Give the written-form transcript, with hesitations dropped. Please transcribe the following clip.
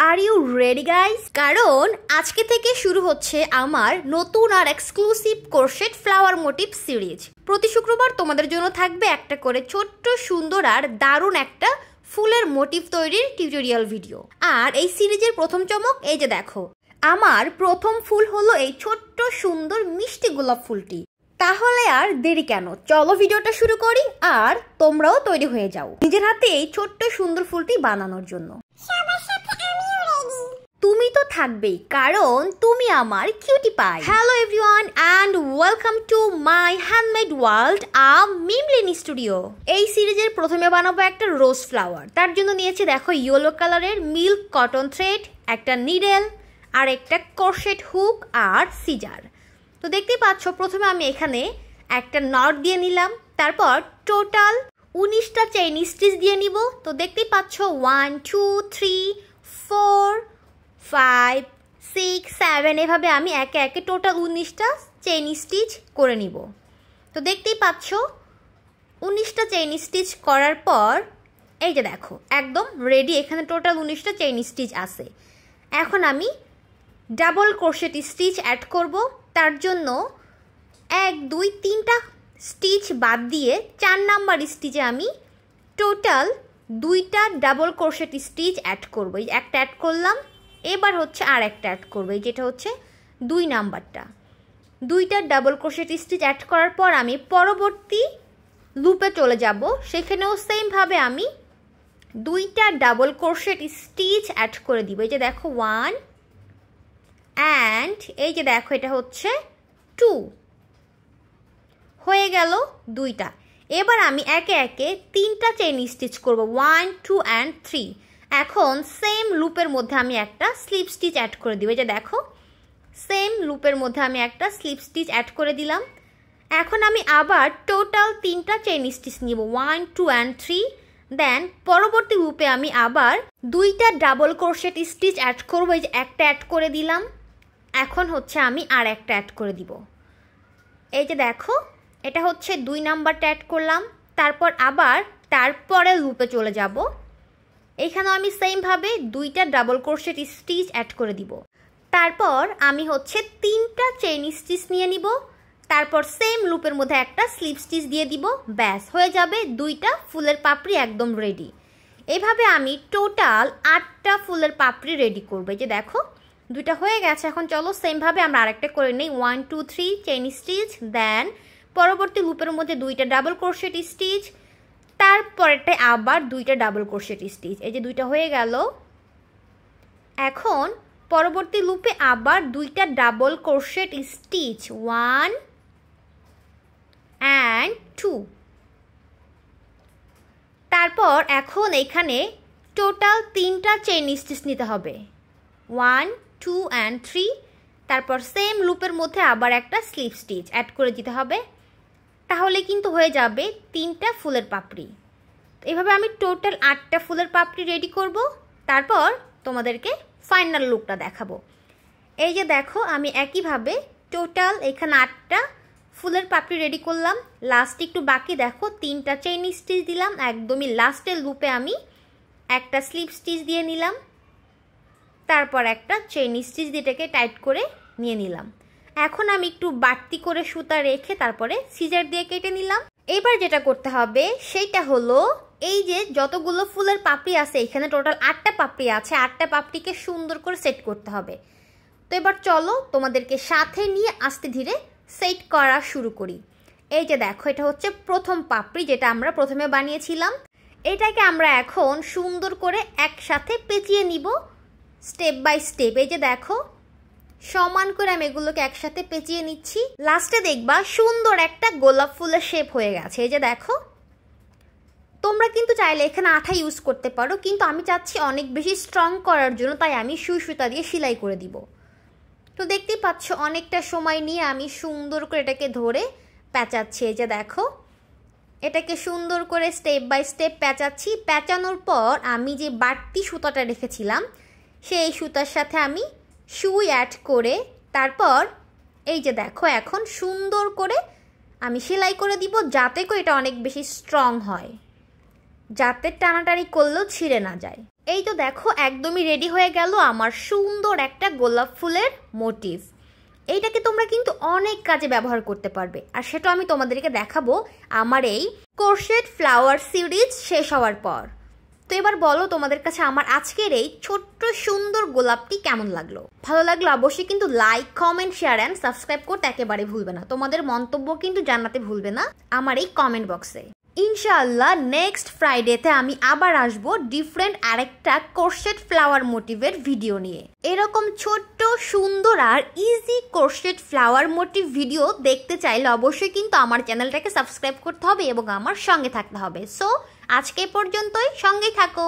Are you ready guys? কারণ আজকে থেকে শুরু হচ্ছে আমার নতুন আর exclusive crochet flower motif series. প্রতি শুক্রবার তোমাদের জন্য থাকবে একটা করে ছোট্ট সুন্দর আর দারুণ একটা ফুলের মোটিভ তৈরির টিউটোরিয়াল ভিডিও। আর এই সিরিজের প্রথম চমক এই যে দেখো, আমার প্রথম ফুল হলো এই ছোট্ট সুন্দর মিষ্টি গোলাপ ফুলটি। তাহলে আর দেরি কেন, চলো ভিডিওটা শুরু করি আর তোমরাও তৈরি হয়ে যাও নিজের হাতে এই ছোট্ট সুন্দর ফুলটি বানানোর জন্য। তুমি তো থাকবেই, কারণ তুমি আমার cutie pie. Hello everyone and welcome to my handmade world Mimlini studio. এই সিরিজের প্রথমে বানাবো একটা রোজ ফ্লাওয়ার। তার জন্য নিয়েছি দেখো ইয়েলো কালারের মিল্ক কটন থ্রেড, একটা নিডেল আর একটা ক্রোশেট হুক আর সিজার। তো দেখতেই পাচ্ছ প্রথমে আমি এখানে একটা নট দিয়ে নিলাম, তারপর টোটাল 19টা চেইন স্টিচ দিয়ে নিব। তো দেখতেই পাচ্ছ 1 2 3 4 5 6 7 এভাবে আমি একে একে টোটাল 19টা চেইন স্টিচ করে নিব। তো দেখতেই পাচ্ছ 19টা চেইন স্টিচ করার পর এই যে দেখো একদম রেডি, এখানে টোটাল 19টা চেইন স্টিচ আছে। এখন আমি ডাবল ক্রোশেট স্টিচ অ্যাড করব। তার জন্য 1 2 3টা স্টিচ বাদ দিয়ে 4 নাম্বার স্টিচে আমি টোটাল 2টা ডাবল ক্রোশেট স্টিচ অ্যাড করব। এই একটা অ্যাড করলাম, এবার হচ্ছে আর একটা অ্যাড করব, যেটা হচ্ছে 2 নাম্বারটা। 2টা ডাবল ক্রোশেট স্টিচ অ্যাড করার পর আমি পরবর্তী লুপে চলে যাব। সেখানেও সেমভাবে আমি 2টা ডাবল ক্রোশেট স্টিচ অ্যাড করে দিব। এই যে দেখো 1 অ্যান্ড এই যে দেখো এটা হচ্ছে 2 হয়ে গেল 2টা। এবার আমি একে একে 3টা চেইন স্টিচ করব, 1 2 অ্যান্ড 3। এখন সেম লুপের মধ্যে আমি একটা স্লিপ স্টিচ অ্যাড করে দিব। এই যে দেখো সেম লুপের মধ্যে আমি একটা স্লিপ স্টিচ অ্যাড করে দিলাম। এখন আমি আবার টোটাল 3টা চেইন স্টিচ নিব, 1 2 অ্যান্ড 3। দেন পরবর্তী লুপে আমি আবার 2টা ডাবল ক্রোশেট স্টিচ অ্যাড করব। এই যে একটা অ্যাড করে দিলাম, এখন হচ্ছে আমি আর একটা অ্যাড করে দিব। এই যে দেখো এটা হচ্ছে 2 নাম্বারটা অ্যাড করলাম, তারপর আবার তারপরে লুপে চলে যাব। এখানেও আমি সেমভাবে 2টা ডাবল ক্রোশেট স্টিচ অ্যাড করে দিব। তারপর আমি হচ্ছে 3টা চেইন স্টিচ নিয়ে নিব, তারপর সেম লুপের মধ্যে একটা স্লিপ স্টিচ দিয়ে দিব। ব্যাস হয়ে যাবে 2টা ফুলের পাপড়ি একদম রেডি। এভাবে আমি টোটাল 8টা ফুলের পাপড়ি রেডি করব। এই যে দেখো 2টা হয়ে গেছে। এখন চলো সেমভাবে আমরা আরেকটা করে নিই, 1 2 3 চেইন স্টিচ, দেন পরবর্তী লুপের মধ্যে 2টা ডাবল ক্রোশেট স্টিচ, তারপরেরটায় আবার 2টা ডাবল ক্রোশেট স্টিচ। এই যে 2টা হয়ে গেল। এখন পরবর্তী লুপে আবার 2টা ডাবল ক্রোশেট স্টিচ, 1 অ্যান্ড 2। তারপর এখন এখানে টোটাল 3টা চেইন স্টিচ নিতে হবে, 1 2 অ্যান্ড 3। তারপর সেম লুপের মধ্যে আবার একটা স্লিপ স্টিচ অ্যাড করে দিতে হবে। তাহলে কিন্তু হয়ে যাবে 3টা ফুলের পাপড়ি। এভাবে আমি টোটাল 8টা ফুলের পাপড়ি রেডি করব। তারপর তোমাদেরকে ফাইনাল লুকটা দেখাবো। এই যে দেখো আমি একইভাবে টোটাল এখানে 8টা ফুলের পাপড়ি রেডি করলাম। লাস্ট একটু বাকি দেখো 3টা চেইন স্টিচ দিলাম, একদমই লাস্টের লুপে আমি একটা স্লিপ স্টিচ দিয়ে নিলাম, তারপর একটা চেইন স্টিচ দিয়ে এটাকে টাইট করে নিয়ে নিলাম। এখন আমি একটু বাড়তি করে সুতা রেখে তারপরে সিজার দিয়ে কেটে নিলাম। এবার যেটা করতে হবে সেইটা হলো এই যে যতগুলো ফুলের পাপড়ি আছে, এখানে টোটাল 8টা পাপড়ি আছে, 8টা পাপড়িকে সুন্দর করে সেট করতে হবে। তো এবার চলো তোমাদেরকে সাথে নিয়ে আস্তে ধীরে সেট করা শুরু করি। এই যে দেখো এটা হচ্ছে প্রথম পাপড়ি, যেটা আমরা প্রথমে বানিয়েছিলাম। এটাকে আমরা এখন সুন্দর করে একসাথে পেঁচিয়ে নিব স্টেপ বাই স্টেপ। এই যে দেখো সমান করে আমি এগুলোকে একসাথে পেঁচিয়ে নিচ্ছি। লাস্টে দেখবা সুন্দর একটা গোলাপ ফুলের শেপ হয়ে গেছে। এই যে দেখো তোমরা কিন্তু চাইলে এখানে আঠা ইউজ করতে পারো, কিন্তু আমি চাচ্ছি অনেক বেশি স্ট্রং করার জন্য, তাই আমি সুই সুতা দিয়ে সেলাই করে দিব। তো দেখতেই পাচ্ছ অনেকটা সময় নিয়ে আমি সুন্দর করে এটাকে ধরে প্যাঁচাচ্ছি। এই যে দেখো এটাকে সুন্দর করে স্টেপ বাই স্টেপ প্যাঁচাচ্ছি। প্যাঁচানোর পর আমি যে বাড়তি সুতাটা রেখেছিলাম সেই সুতার সাথে আমি সুই অ্যাড করে তারপর এই যে দেখো এখন সুন্দর করে আমি সেলাই করে দিব, যাতে করে এটা অনেক বেশি স্ট্রং হয়, যাতে টানাটানি করলেও ছিঁড়ে না যায়। এই তো দেখো একদমই রেডি হয়ে গেল আমার সুন্দর একটা গোলাপ ফুলের মোটিভ। এইটাকে তোমরা কিন্তু অনেক কাজে ব্যবহার করতে পারবে, আর সেটা আমি তোমাদেরকে দেখাবো আমার এই ক্রোশেট ফ্লাওয়ার সিরিজ শেষ হওয়ার পর। তো এবার বলো তোমাদের কাছে আমার আজকের এই ছোট্ট সুন্দর গোলাপটি কেমন লাগলো। ভালো লাগলো অবশ্যই কিন্তু like, comment, share and subscribe করতে একেবারে ভুলবে না। তোমাদের মন্তব্য কিন্তু জানাতে ভুলবে না আমার এই কমেন্ট বক্সে। ইনশাআল্লাহ নেক্সট ফ্রাইডেতে আমি আবার আসবো ডিফারেন্ট আরেকটা ক্রোশেট ফ্লাওয়ার মোটিভের ভিডিও নিয়ে। এরকম ছোট্ট সুন্দর আর easy crochet flower motif video দেখতে চাইলে অবশ্যই কিন্তু আমার চ্যানেলটাকে সাবস্ক্রাইব করতে হবে এবং আমার সঙ্গে থাকতে হবে। সো আজকে পর্যন্তই, সঙ্গেই থাকো।